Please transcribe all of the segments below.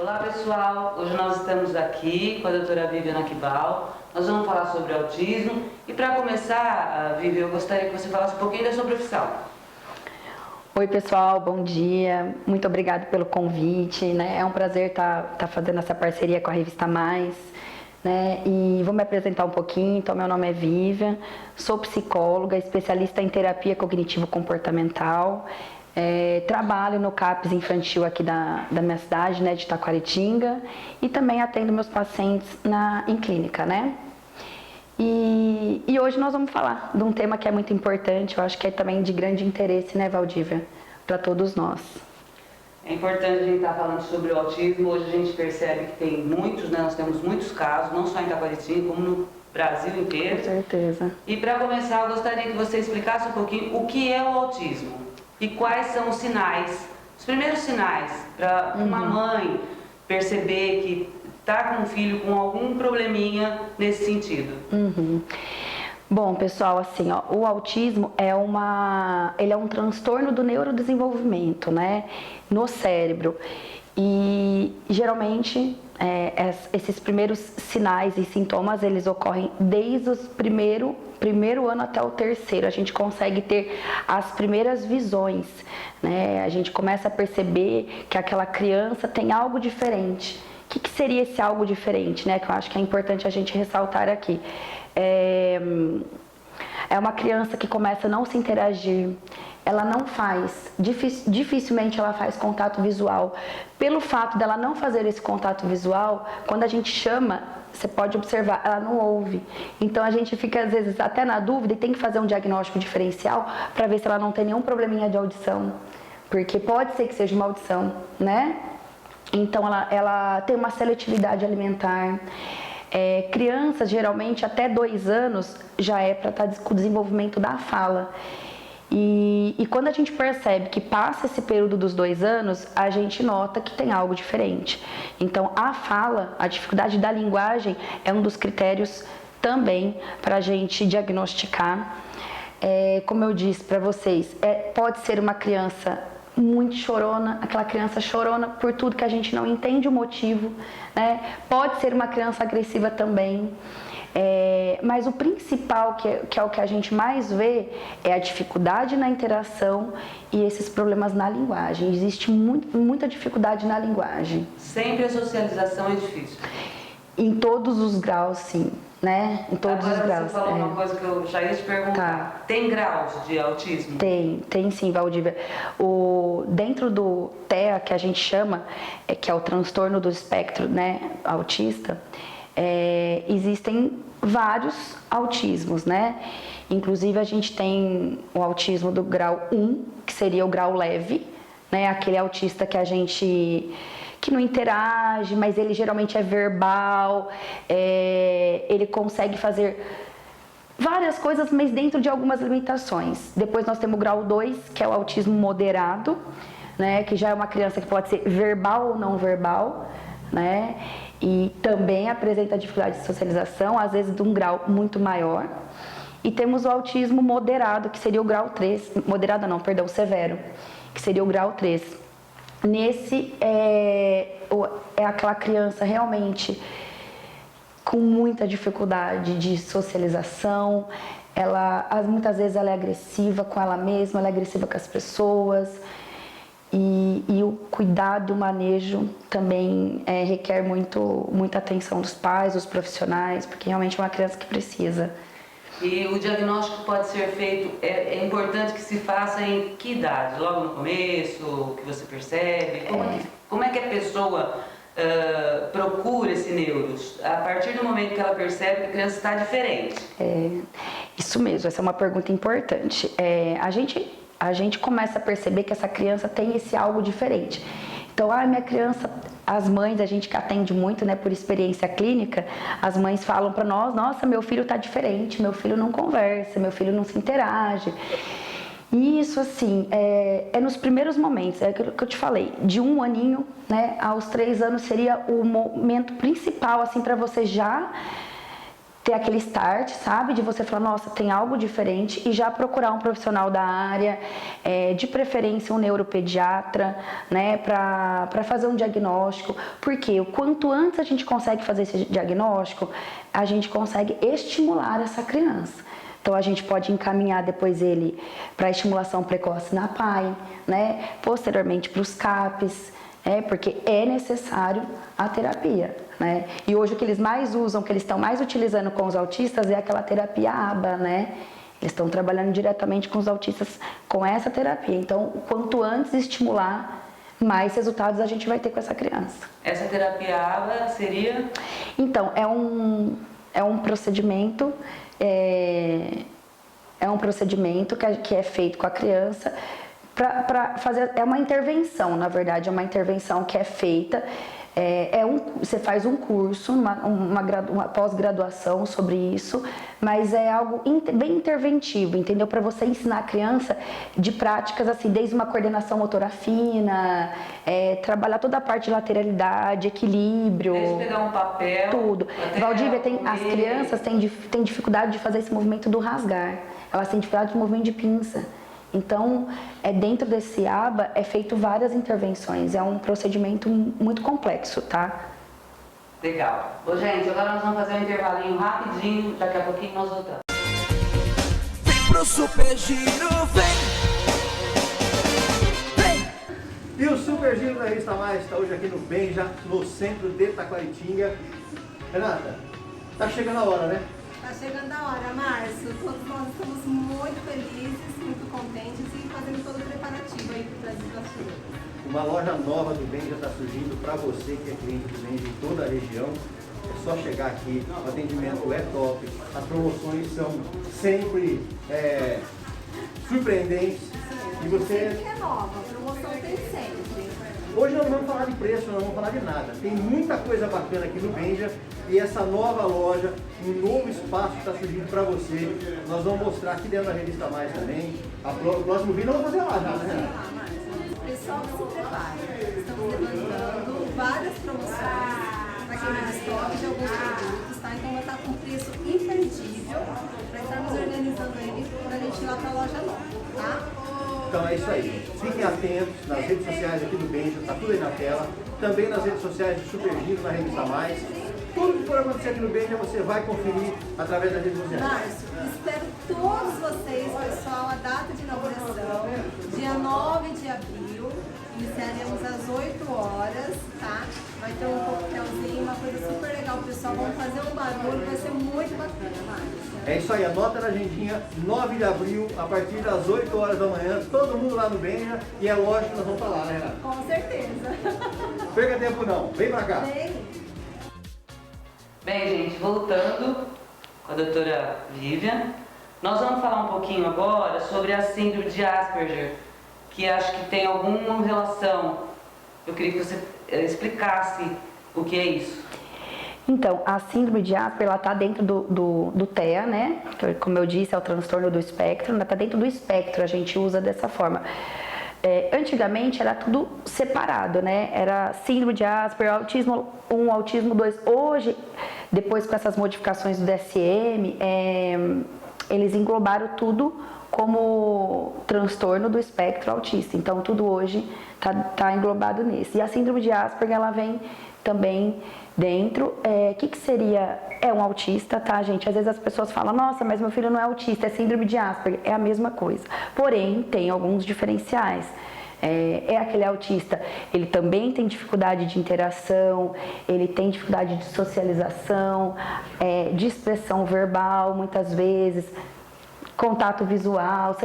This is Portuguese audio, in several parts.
Olá pessoal, hoje nós estamos aqui com a doutora Vivian Aquibal. Nós vamos falar sobre autismo e para começar, Vivian, eu gostaria que você falasse um pouquinho da sua profissão. Oi pessoal, bom dia, muito obrigada pelo convite, né? É um prazer estar fazendo essa parceria com a Revista Mais, né? E vou me apresentar um pouquinho. Então, meu nome é Vivian, sou psicóloga, especialista em terapia cognitivo-comportamental. Trabalho no CAPS infantil aqui da minha cidade, né, de Taquaritinga, e também atendo meus pacientes em clínica, né? E hoje nós vamos falar de um tema que é muito importante, eu acho que é também de grande interesse, né, Valdívia, para todos nós. É importante a gente estar falando sobre o autismo. Hoje a gente percebe que tem muitos, né, nós temos muitos casos, não só em Taquaritinga, como no Brasil inteiro. Com certeza. E para começar, eu gostaria que você explicasse um pouquinho o que é o autismo. E quais são os sinais, os primeiros sinais para uma mãe perceber que está com um filho com algum probleminha nesse sentido? Bom, pessoal, assim, ó, o autismo ele é um transtorno do neurodesenvolvimento, né, no cérebro. E geralmente esses primeiros sinais e sintomas, eles ocorrem desde o primeiro ano até o terceiro. A gente consegue ter as primeiras visões, né? A gente começa a perceber que aquela criança tem algo diferente. O que seria esse algo diferente, né? Que eu acho que é importante a gente ressaltar aqui. É uma criança que começa a não se interagir, ela não faz, dificilmente ela faz contato visual. Pelo fato dela não fazer esse contato visual, quando a gente chama, você pode observar, ela não ouve. Então a gente fica às vezes até na dúvida e tem que fazer um diagnóstico diferencial para ver se ela não tem nenhum probleminha de audição, porque pode ser que seja uma audição, né? Então ela tem uma seletividade alimentar. Crianças, geralmente, até 2 anos, já é para estar com o desenvolvimento da fala. E quando a gente percebe que passa esse período dos 2 anos, a gente nota que tem algo diferente. Então, a fala, a dificuldade da linguagem, é um dos critérios também para a gente diagnosticar. Como eu disse para vocês, pode ser uma criança muito chorona, aquela criança chorona por tudo que a gente não entende o motivo, né? Pode ser uma criança agressiva também, mas o principal, que é o que a gente mais vê, é a dificuldade na interação e esses problemas na linguagem. Existe muita dificuldade na linguagem. Sempre a socialização é difícil? Em todos os graus, sim. Né? Em todos os graus. Você falou uma coisa que eu já ia te perguntar. Tá. Tem graus de autismo? Tem sim, Valdívia. Dentro do TEA, que a gente chama, que é o transtorno do espectro, né, autista, existem vários autismos, né? Inclusive a gente tem o autismo do grau 1, que seria o grau leve, né? Aquele autista que não interage, mas ele geralmente é verbal, ele consegue fazer várias coisas, mas dentro de algumas limitações. Depois nós temos o grau 2, que é o autismo moderado, né, que já é uma criança que pode ser verbal ou não verbal, né, e também apresenta dificuldade de socialização, às vezes de um grau muito maior. E temos o autismo moderado, que seria o grau 3, severo, que seria o grau 3. Nesse é aquela criança realmente com muita dificuldade de socialização. Muitas vezes ela é agressiva com ela mesma, ela é agressiva com as pessoas. E o cuidado e o manejo também requer muita atenção dos pais, dos profissionais, porque realmente é uma criança que precisa. E o diagnóstico pode ser feito, é importante que se faça em que idade? Logo no começo, que você percebe? Como é que a pessoa procura esse neuro? A partir do momento que ela percebe que a criança está diferente? Isso mesmo, essa é uma pergunta importante. A gente começa a perceber que essa criança tem esse algo diferente. Então, minha criança, as mães, a gente que atende muito, né, por experiência clínica, as mães falam para nós: nossa, meu filho tá diferente, meu filho não conversa, meu filho não se interage. E isso, assim, é nos primeiros momentos, é aquilo que eu te falei, de 1 aninho, né, aos 3 anos seria o momento principal, assim, para você já ter aquele start, sabe? De você falar, nossa, tem algo diferente e já procurar um profissional da área, de preferência um neuropediatra, né? Para fazer um diagnóstico. Porque o quanto antes a gente consegue fazer esse diagnóstico, a gente consegue estimular essa criança. Então a gente pode encaminhar depois ele para estimulação precoce na PAI, né? Posteriormente para os CAPs, porque é necessário a terapia, né? E hoje o que eles mais usam, que eles estão mais utilizando com os autistas é aquela terapia ABA, né? Eles estão trabalhando diretamente com os autistas com essa terapia. Então, quanto antes estimular, mais resultados a gente vai ter com essa criança. Essa terapia ABA seria? Então, é um procedimento, que é feito com a criança para fazer, é uma intervenção, na verdade, é uma intervenção que é feita, você faz um curso, uma pós-graduação sobre isso, mas é algo bem interventivo, entendeu? Para você ensinar a criança de práticas assim, desde uma coordenação motora fina, trabalhar toda a parte de lateralidade, equilíbrio. Desde pegar um papel. Tudo. Valdívia, as crianças têm dificuldade de fazer esse movimento do rasgar, elas têm dificuldade de movimento de pinça. Então, dentro desse ABA é feito várias intervenções, é um procedimento muito complexo, tá? Legal. Ô, gente, agora nós vamos fazer um intervalinho rapidinho, daqui a pouquinho nós voltamos. Vem pro Super Giro, vem! E o Super Giro da Revista Mais está hoje aqui no Benja, no centro de Taquaritinga. Renata, tá chegando a hora, né? Tá chegando a hora, Márcio. Todos nós estamos muito felizes, muito contentes e fazendo todo o preparativo aí para Brasil da Sul. Uma loja nova do Benja está surgindo para você que é cliente do Benja em toda a região. É só chegar aqui, o atendimento é top, as promoções são sempre surpreendentes. E você... Sempre renova, a promoção tem sempre. Hoje nós não vamos falar de preço, nós não vamos falar de nada. Tem muita coisa bacana aqui no Benja e essa nova loja, um novo espaço que está surgindo para você. Nós vamos mostrar aqui dentro da Revista Mais também. O próximo vídeo nós vamos fazer lá já, né? Pessoal, se prepare. Estamos levantando várias promoções para quem tem estoque de alguns produtos, tá? Então vai estar com preço imperdível para estarmos organizando aí para a gente ir lá para a loja nova, tá? Então é isso aí. Fiquem atentos nas redes sociais aqui do Benja, tá tudo aí na tela. Também nas redes sociais do Super Giro, na Revista Mais. Tudo que for acontecer aqui no Benja, você vai conferir através das redes sociais. Márcio, espero todos vocês, pessoal, a data de inauguração, dia 9 de abril, iniciaremos às 8 horas, tá? Vai ter um coquetelzinho, uma coisa super legal, pessoal, vamos fazer um barulho, vai ser muito bacana, Márcio. É isso aí, anota na agendinha, 9 de abril, a partir das 8 horas da manhã, todo mundo lá no Benja, e é lógico que nós vamos falar, né, Renato? Com certeza. Perca tempo não, vem pra cá. Bem, gente, voltando com a doutora Vivian, nós vamos falar um pouquinho agora sobre a síndrome de Asperger, que acho que tem alguma relação. Eu queria que você explicasse o que é isso. Então, a síndrome de Asperger, ela está dentro do TEA, né? Que, como eu disse, é o transtorno do espectro. Ela está dentro do espectro, a gente usa dessa forma. Antigamente era tudo separado, né? Era síndrome de Asperger, autismo 1, autismo 2. Hoje, depois com essas modificações do DSM, eles englobaram tudo como transtorno do espectro autista. Então, tudo hoje tá englobado nesse. E a síndrome de Asperger, ela vem também dentro. O que seria? É um autista, tá, gente? Às vezes as pessoas falam, nossa, mas meu filho não é autista, é síndrome de Asperger. É a mesma coisa. Porém, tem alguns diferenciais. Aquele autista, ele também tem dificuldade de interação, ele tem dificuldade de socialização, de expressão verbal, muitas vezes, contato visual,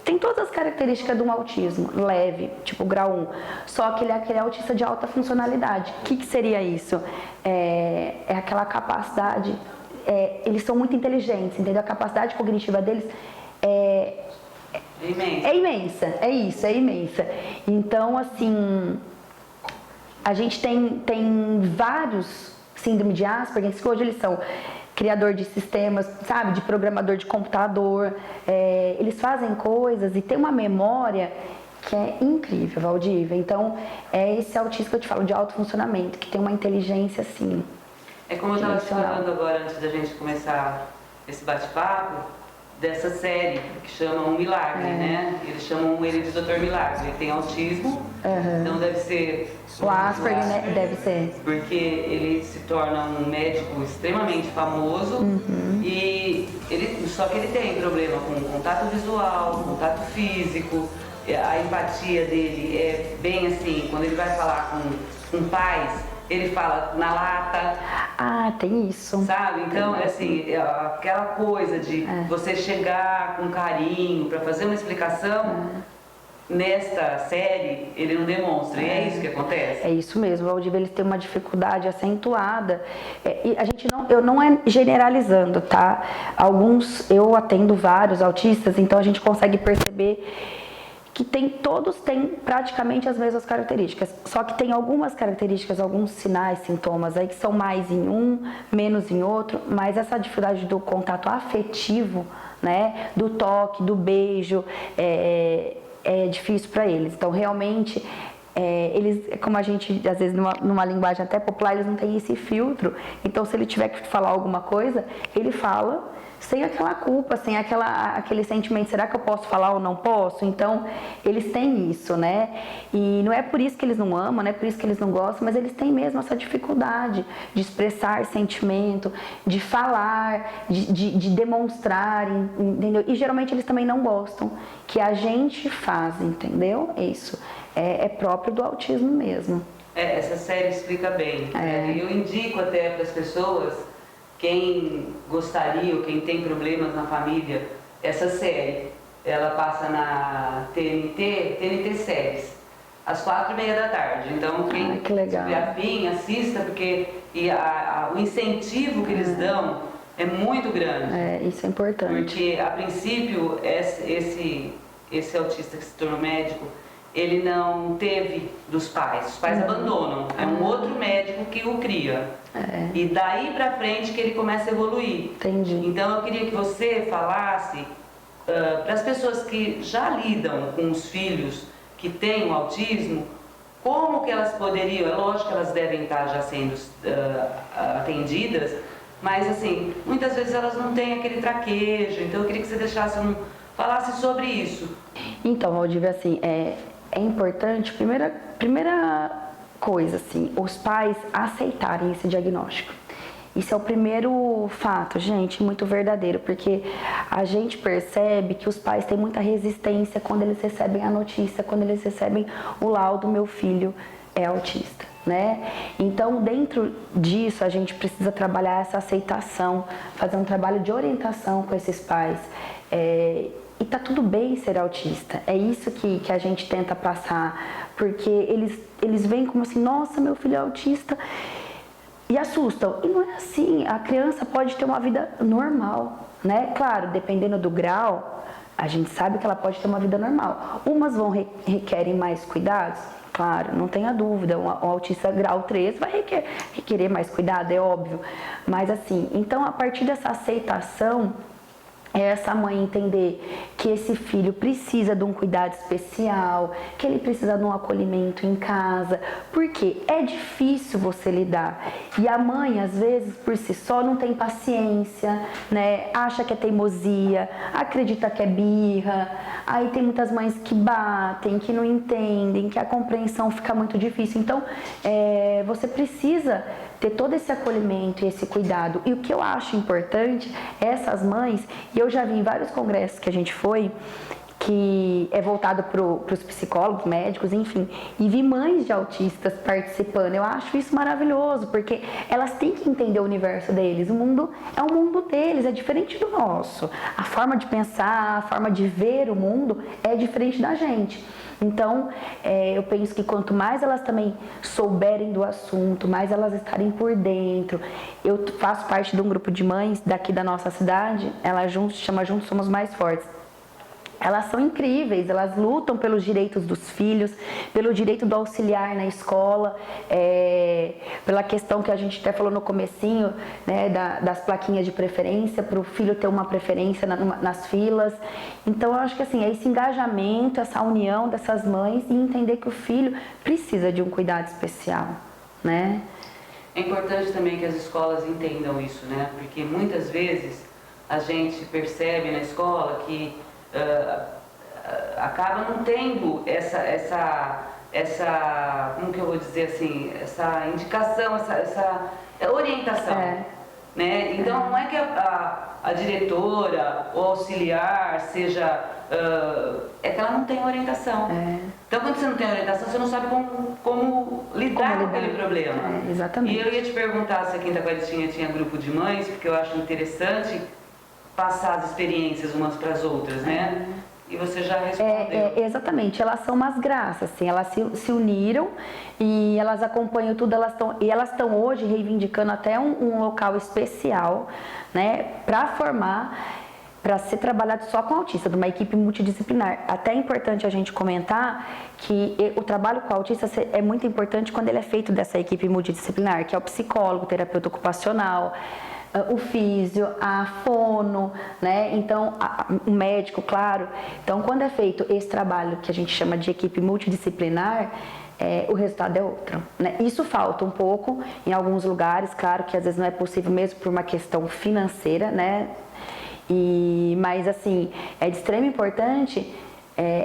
tem todas as características de um autismo leve, tipo grau 1, só que ele é aquele autista de alta funcionalidade. O que seria isso? É aquela capacidade, eles são muito inteligentes, entendeu? A capacidade cognitiva deles é imensa, é imensa. Então, assim, a gente tem vários síndrome de Asperger, que hoje eles são criador de sistemas, sabe, de programador de computador, eles fazem coisas e tem uma memória que é incrível, Valdívia. Então, é esse autista que eu te falo, de alto funcionamento, que tem uma inteligência, assim, É como eu estava te Dimensional. falando agora, antes da gente começar esse bate-papo, dessa série que chama Um Milagre, né? Eles chamam ele de Dr. Milagre. Ele tem autismo, então deve ser... O Asperger, né? Deve ser. Porque ele se torna um médico extremamente famoso só que ele tem problema com contato visual, contato físico, a empatia dele é bem assim, quando ele vai falar com pais, ele fala na lata. Ah, tem isso. Sabe? Então, assim, aquela coisa de você chegar com carinho para fazer uma explicação, nesta série ele não demonstra, e é isso que acontece. É isso mesmo, o Valdívia, eles têm uma dificuldade acentuada, e a gente eu não é generalizando, tá? Eu atendo vários autistas, então a gente consegue perceber que todos têm praticamente as mesmas características, só que tem algumas características, alguns sinais, sintomas aí que são mais em um, menos em outro, mas essa dificuldade do contato afetivo, né, do toque, do beijo, é difícil para eles. Então, realmente, eles, como a gente, às vezes, numa linguagem até popular, eles não têm esse filtro. Então, se ele tiver que falar alguma coisa, ele fala sem aquela culpa, sem aquele sentimento, será que eu posso falar ou não posso? Então, eles têm isso, né? E não é por isso que eles não amam, não é por isso que eles não gostam, mas eles têm mesmo essa dificuldade de expressar sentimento, de falar, de demonstrar, entendeu? E geralmente eles também não gostam que a gente faz, entendeu? Isso é próprio do autismo mesmo. Essa série explica bem. Eu indico até para as pessoas, quem gostaria ou quem tem problemas na família, essa série, ela passa na TNT Séries, às 4h30 da tarde. Então, quem tiver afim, assista, porque o incentivo que eles dão é muito grande. Isso é importante. Porque, a princípio, esse autista que se tornou médico, ele não teve dos pais, os pais abandonam, é um outro médico que o cria. E daí pra frente que ele começa a evoluir. Entendi. Então eu queria que você falasse para as pessoas que já lidam com os filhos que têm o autismo, como que elas poderiam, é lógico que elas devem estar já sendo atendidas, mas assim, muitas vezes elas não têm aquele traquejo, então eu queria que você falasse sobre isso. Então, Valdívia, assim, é importante, primeira coisa, assim, os pais aceitarem esse diagnóstico. Isso é o primeiro fato, gente, muito verdadeiro, porque a gente percebe que os pais têm muita resistência quando eles recebem a notícia, quando eles recebem o laudo, meu filho é autista, né? Então, dentro disso, a gente precisa trabalhar essa aceitação, fazer um trabalho de orientação com esses pais. E tá tudo bem ser autista, é isso que a gente tenta passar, porque eles veem como assim, nossa, meu filho é autista, e assustam. E não é assim, a criança pode ter uma vida normal, né? Claro, dependendo do grau, a gente sabe que ela pode ter uma vida normal. Umas requerem mais cuidados, claro, não tenha dúvida, um autista grau 3 vai requerer mais cuidado, é óbvio. Mas assim, então a partir dessa aceitação, essa mãe entender que esse filho precisa de um cuidado especial, que ele precisa de um acolhimento em casa, porque é difícil você lidar. E a mãe, às vezes, por si só, não tem paciência, né? Acha que é teimosia, acredita que é birra. Aí tem muitas mães que batem, que não entendem, que a compreensão fica muito difícil. Então, você precisa ter todo esse acolhimento e esse cuidado. E o que eu acho importante é essas mães, e eu já vi em vários congressos que a gente foi, que é voltado para os psicólogos, médicos, enfim, e vi mães de autistas participando. Eu acho isso maravilhoso, porque elas têm que entender o universo deles. O mundo é o mundo deles, é diferente do nosso. A forma de pensar, a forma de ver o mundo é diferente da gente. Então, eu penso que quanto mais elas também souberem do assunto, mais elas estarem por dentro. Eu faço parte de um grupo de mães daqui da nossa cidade, ela chama Juntos Somos Mais Fortes. Elas são incríveis, elas lutam pelos direitos dos filhos, pelo direito do auxiliar na escola, pela questão que a gente até falou no comecinho, né, das plaquinhas de preferência, para o filho ter uma preferência nas filas. Então, eu acho que assim, é esse engajamento, essa união dessas mães e entender que o filho precisa de um cuidado especial, né? É importante também que as escolas entendam isso, né? Porque muitas vezes a gente percebe na escola que acaba não tendo essa, como que eu vou dizer assim, essa indicação, essa orientação. Né? Então não é que a diretora ou auxiliar seja, é que ela não tem orientação. Então quando você não tem orientação, você não sabe como lidar com aquele problema. Exatamente. E eu ia te perguntar se a Quinta Quadritinha tinha grupo de mães, porque eu acho interessante passar as experiências umas para as outras, né? E você já respondeu. Exatamente, elas são umas graças, assim, elas se uniram e elas acompanham tudo, elas estão hoje reivindicando até um local especial, né, para formar, para ser trabalhado só com autista, de uma equipe multidisciplinar. Até é importante a gente comentar que o trabalho com autista é muito importante quando ele é feito dessa equipe multidisciplinar, que é o psicólogo, o terapeuta ocupacional, o físio, a fono, né? Então, o médico, claro. Então, quando é feito esse trabalho que a gente chama de equipe multidisciplinar, o resultado é outro, né? Isso falta um pouco em alguns lugares, claro que às vezes não é possível mesmo por uma questão financeira, né? Mas, assim, é de extrema importância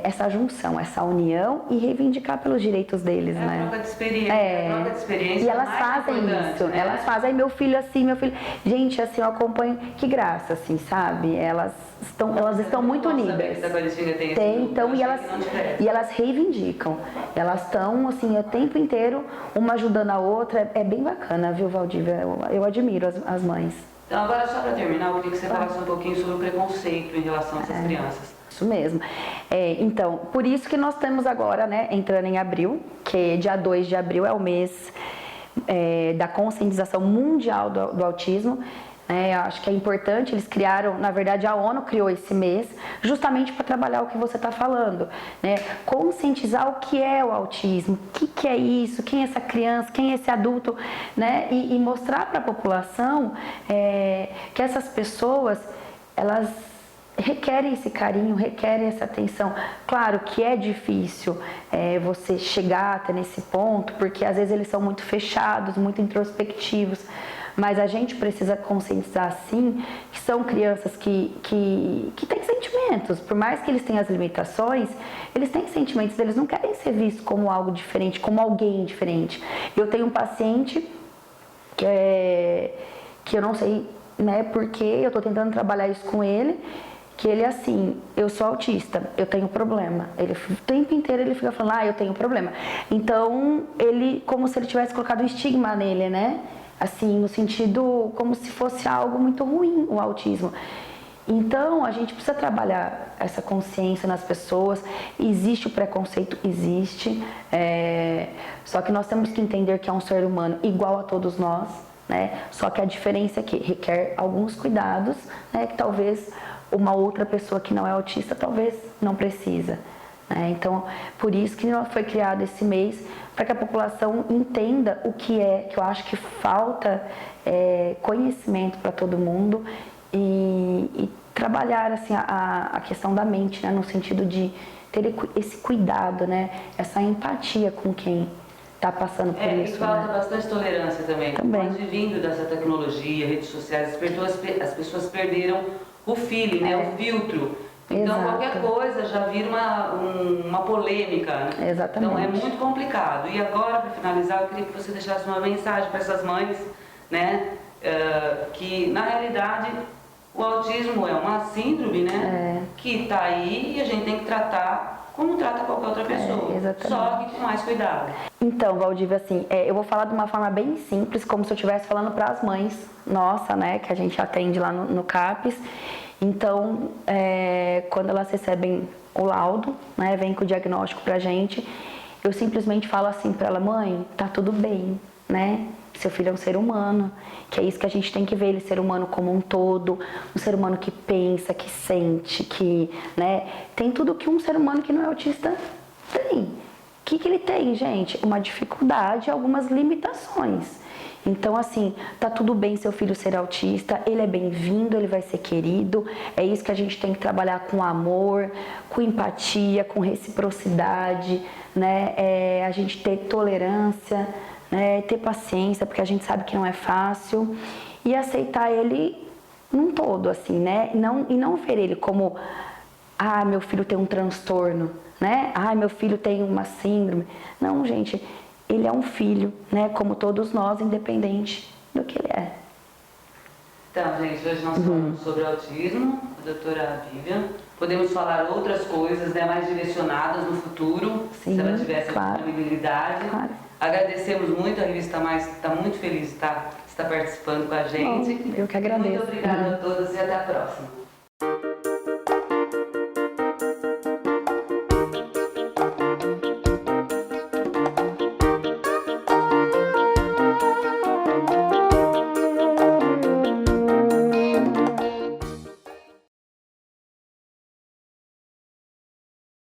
essa junção, essa união e reivindicar pelos direitos deles, né? Troca de experiência, troca de experiência. E elas fazem isso, né? elas fazem. Aí meu filho assim, meu filho... Gente, assim, eu acompanho, que graça, assim, sabe? Elas estão muito unidas. Então, e elas reivindicam. Elas estão, assim, o tempo inteiro, uma ajudando a outra. É bem bacana, viu, Valdívia? Eu admiro as mães. Então, agora, só para terminar, eu queria que você falasse um pouquinho sobre o preconceito em relação a essas crianças. Isso mesmo. Então, por isso que nós temos agora, né, entrando em abril, que dia 2 de abril é o mês da conscientização mundial do autismo. Eu acho que é importante, eles criaram, na verdade a ONU criou esse mês justamente para trabalhar o que você está falando, né? Conscientizar o que é o autismo, o que é isso, quem é essa criança, quem é esse adulto, né? E mostrar para a população que essas pessoas, elas requerem esse carinho, requerem essa atenção. Claro que é difícil você chegar até nesse ponto, porque às vezes eles são muito fechados, muito introspectivos, mas a gente precisa conscientizar, sim, que são crianças que têm sentimentos. Por mais que eles tenham as limitações, eles têm sentimentos, eles não querem ser vistos como algo diferente, como alguém diferente. Eu tenho um paciente que eu não sei, né, porque eu estou tentando trabalhar isso com ele, que ele é assim, eu sou autista, eu tenho problema. Ele, o tempo inteiro ele fica falando, eu tenho problema. Então, ele, como se ele tivesse colocado um estigma nele, né? Assim, no sentido, como se fosse algo muito ruim, o autismo. Então, a gente precisa trabalhar essa consciência nas pessoas. Existe o preconceito, existe. Só que nós temos que entender que é um ser humano igual a todos nós, né? Só que a diferença é que requer alguns cuidados, né? Que talvez uma outra pessoa que não é autista talvez não precisa. Então, por isso que foi criado esse mês, para que a população entenda o que eu acho que falta conhecimento para todo mundo e trabalhar assim, a questão da mente, né, no sentido de ter esse cuidado, né, essa empatia com quem está passando por isso. E falta bastante tolerância também. Também. Vindo dessa tecnologia, redes sociais, as pessoas perderam o feeling, né, o filtro. Então, qualquer coisa já vira uma polêmica. Né? Exatamente. Então, é muito complicado. E agora, para finalizar, eu queria que você deixasse uma mensagem para essas mães, né? Que, na realidade, o autismo é uma síndrome, né? Que está aí e a gente tem que tratar como trata qualquer outra pessoa. Só que com mais cuidado. Então, Valdívia, assim, eu vou falar de uma forma bem simples, como se eu estivesse falando para as mães, nossa, né? Que a gente atende lá no CAPES. Então, quando elas recebem o laudo, né, vem com o diagnóstico pra gente, eu simplesmente falo assim pra ela, mãe, tá tudo bem, né? Seu filho é um ser humano, que é isso que a gente tem que ver, ele ser humano como um todo, um ser humano que pensa, que sente, que, né, tem tudo que um ser humano que não é autista tem. O que ele tem, gente? Uma dificuldade, algumas limitações. Então, assim, tá tudo bem seu filho ser autista, ele é bem-vindo, ele vai ser querido. É isso que a gente tem que trabalhar com amor, com empatia, com reciprocidade, né? A gente ter tolerância, né? Ter paciência, porque a gente sabe que não é fácil, e aceitar ele num todo, assim, né? E não ver ele como, ah, meu filho tem um transtorno, né? Ah, meu filho tem uma síndrome. Não, gente, ele é um filho, né? Como todos nós, independente do que ele é. Então, gente, hoje nós falamos sobre autismo, a doutora Vivian. Podemos falar outras coisas, né, mais direcionadas no futuro, Sim, se ela tivesse claro. disponibilidade. Claro. Agradecemos muito, a Revista Mais está muito feliz de estar participando com a gente. Bom, eu que agradeço. Muito obrigada a todas e até a próxima.